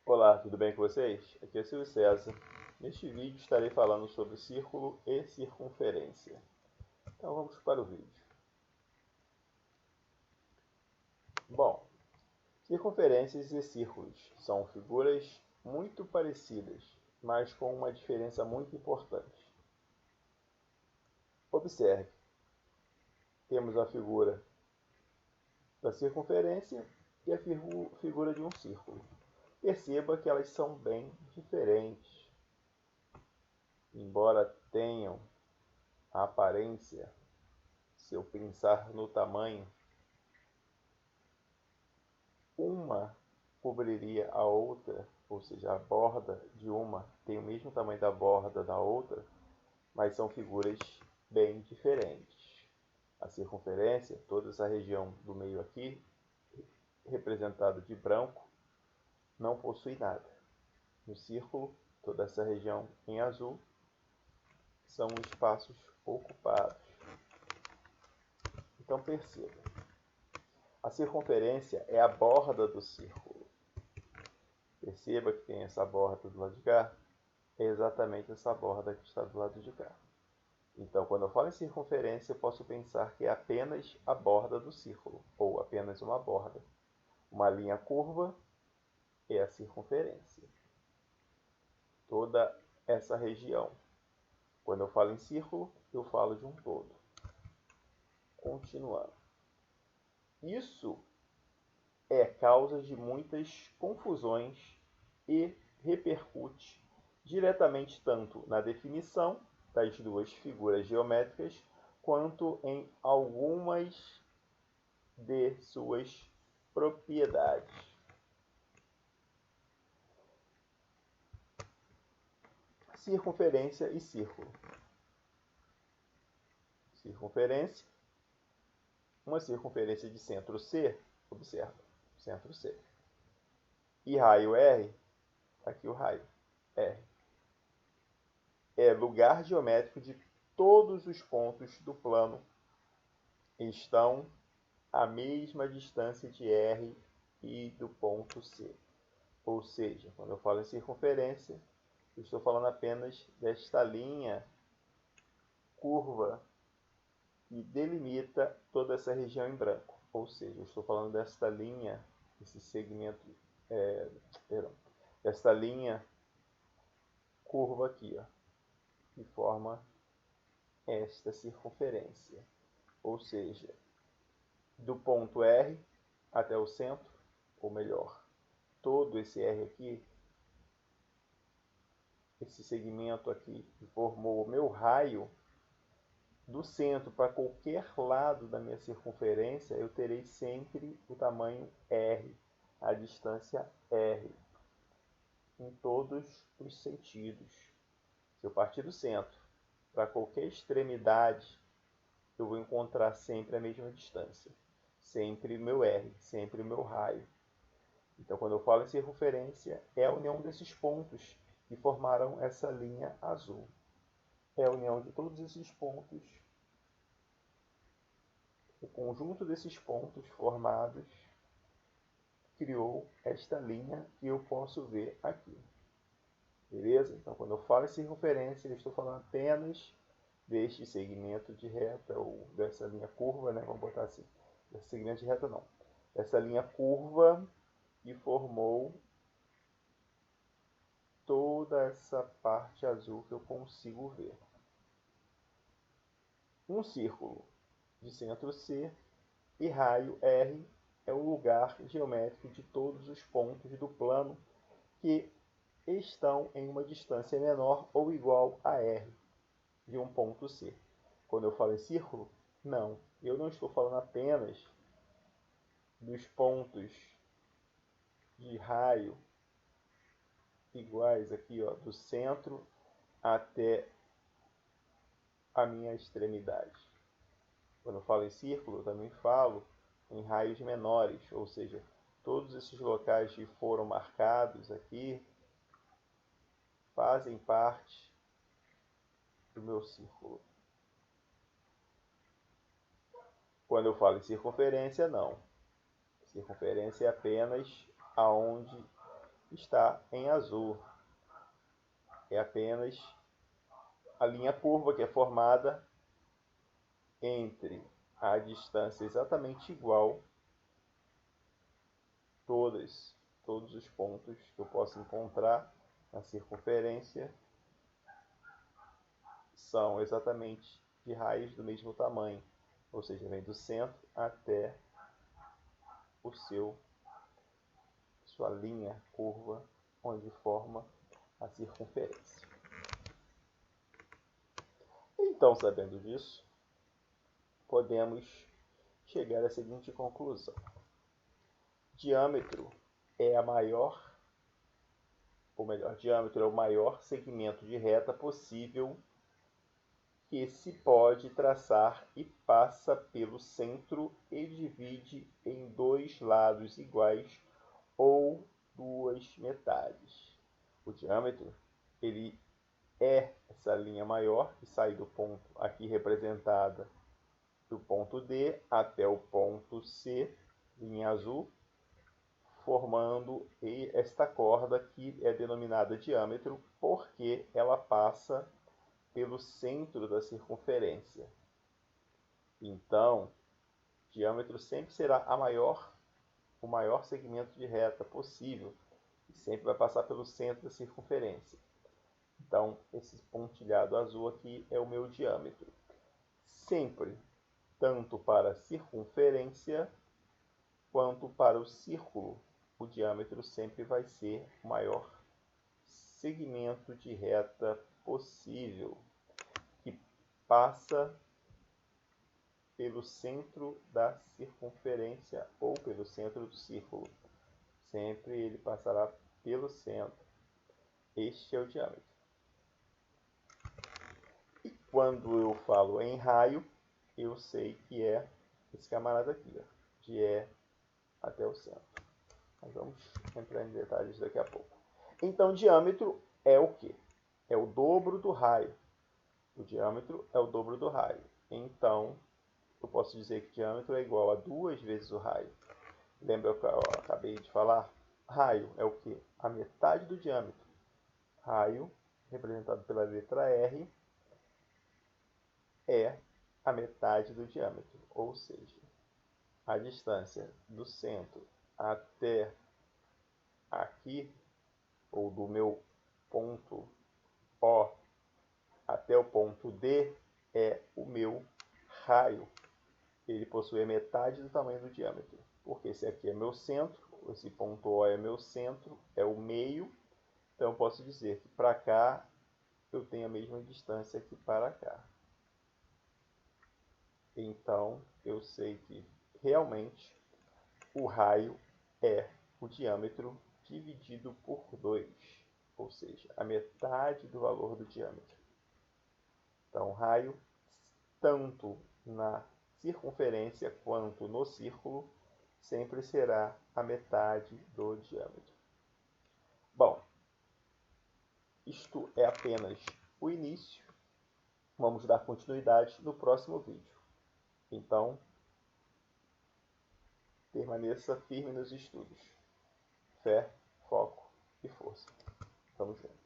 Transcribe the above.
Olá, tudo bem com vocês? Aqui é Silvio César. Neste vídeo estarei falando sobre círculo e circunferência. Então vamos para o vídeo. Bom, circunferências e círculos são figuras muito parecidas, mas com uma diferença muito importante. Observe, temos a figura da circunferência e a figura de um círculo. Perceba que elas são bem diferentes, embora tenham a aparência. Se eu pensar no tamanho, uma cobriria a outra, ou seja, a borda de uma tem o mesmo tamanho da borda da outra, mas são figuras bem diferentes. A circunferência, toda essa região do meio aqui, representada de branco, não possui nada. No círculo, toda essa região em azul são espaços ocupados. Então perceba, a circunferência é a borda do círculo. Perceba que tem essa borda do lado de cá, é exatamente essa borda que está do lado de cá. Então, quando eu falo em circunferência, eu posso pensar que é apenas a borda do círculo, ou apenas uma borda. Uma linha curva é a circunferência. Toda essa região. Quando eu falo em círculo, eu falo de um todo. Continuando. Isso é causa de muitas confusões e repercute diretamente tanto na definição das duas figuras geométricas quanto em algumas de suas propriedades. Circunferência e círculo. Circunferência, uma circunferência de centro C, observa, centro C, e raio R, aqui o raio R, é lugar geométrico de todos os pontos do plano estão à mesma distância de R e do ponto C. Ou seja, quando eu falo em circunferência, eu estou falando apenas desta linha curva que delimita toda essa região em branco. Ou seja, eu estou falando desta linha, esse segmento, desta linha curva aqui, ó, que forma esta circunferência. Ou seja, do ponto R até o centro, ou melhor, todo esse R aqui, esse segmento aqui que formou o meu raio, do centro para qualquer lado da minha circunferência, eu terei sempre o tamanho R, a distância R, em todos os sentidos. Se eu partir do centro para qualquer extremidade, eu vou encontrar sempre a mesma distância, sempre o meu R, sempre o meu raio. Então, quando eu falo em circunferência, é a união desses pontos que formaram essa linha azul. É a união de todos esses pontos, o conjunto desses pontos formados criou esta linha que eu posso ver aqui. Beleza? Então, quando eu falo em circunferência, eu estou falando apenas deste segmento de reta, ou dessa linha curva, né? Vamos botar assim. Desse segmento de reta não. Essa linha curva que formou toda essa parte azul que eu consigo ver. Um círculo de centro C e raio R é o lugar geométrico de todos os pontos do plano que estão em uma distância menor ou igual a R de um ponto C. Quando eu falo em círculo, não, eu não estou falando apenas dos pontos de raio iguais aqui, ó, do centro até a minha extremidade. Quando eu falo em círculo, eu também falo em raios menores, ou seja, todos esses locais que foram marcados aqui fazem parte do meu círculo. Quando eu falo em circunferência, não. Circunferência é apenas aonde está em azul. É apenas a linha curva que é formada entre a distância exatamente igual, todos os pontos que eu posso encontrar na circunferência são exatamente de raios do mesmo tamanho, ou seja, vem do centro até sua linha curva, onde forma a circunferência. Então, sabendo disso, podemos chegar à seguinte conclusão: diâmetro é diâmetro é o maior segmento de reta possível que se pode traçar e passa pelo centro e divide em dois lados iguais ou duas metades. O diâmetro, ele é essa linha maior que sai do ponto aqui representada do ponto D até o ponto C, linha azul, formando esta corda que é denominada diâmetro porque ela passa pelo centro da circunferência. Então, diâmetro sempre será o maior segmento de reta possível e sempre vai passar pelo centro da circunferência. Então, esse pontilhado azul aqui é o meu diâmetro. Sempre, tanto para a circunferência quanto para o círculo, o diâmetro sempre vai ser o maior segmento de reta possível, que passa pelo centro da circunferência ou pelo centro do círculo. Sempre ele passará pelo centro. Este é o diâmetro. E quando eu falo em raio, eu sei que é esse camarada aqui, ó, de E até o centro. Mas vamos entrar em detalhes daqui a pouco. Então, diâmetro é o quê? É o dobro do raio. O diâmetro é o dobro do raio. Então, eu posso dizer que diâmetro é igual a 2 vezes o raio. Lembra que eu acabei de falar? Raio é o quê? A metade do diâmetro. Raio, representado pela letra R, é a metade do diâmetro. Ou seja, a distância do centro até aqui, ou do meu ponto O até o ponto D, é o meu raio. Ele possui a metade do tamanho do diâmetro. Porque esse aqui é meu centro, esse ponto O é meu centro, é o meio. Então, eu posso dizer que para cá eu tenho a mesma distância que para cá. Então, eu sei que realmente o raio é o diâmetro dividido por 2, ou seja, a metade do valor do diâmetro. Então, raio, tanto na circunferência quanto no círculo, sempre será a metade do diâmetro. Bom, isto é apenas o início. Vamos dar continuidade no próximo vídeo. Então, permaneça firme nos estudos. Fé, foco e força. Tamo junto.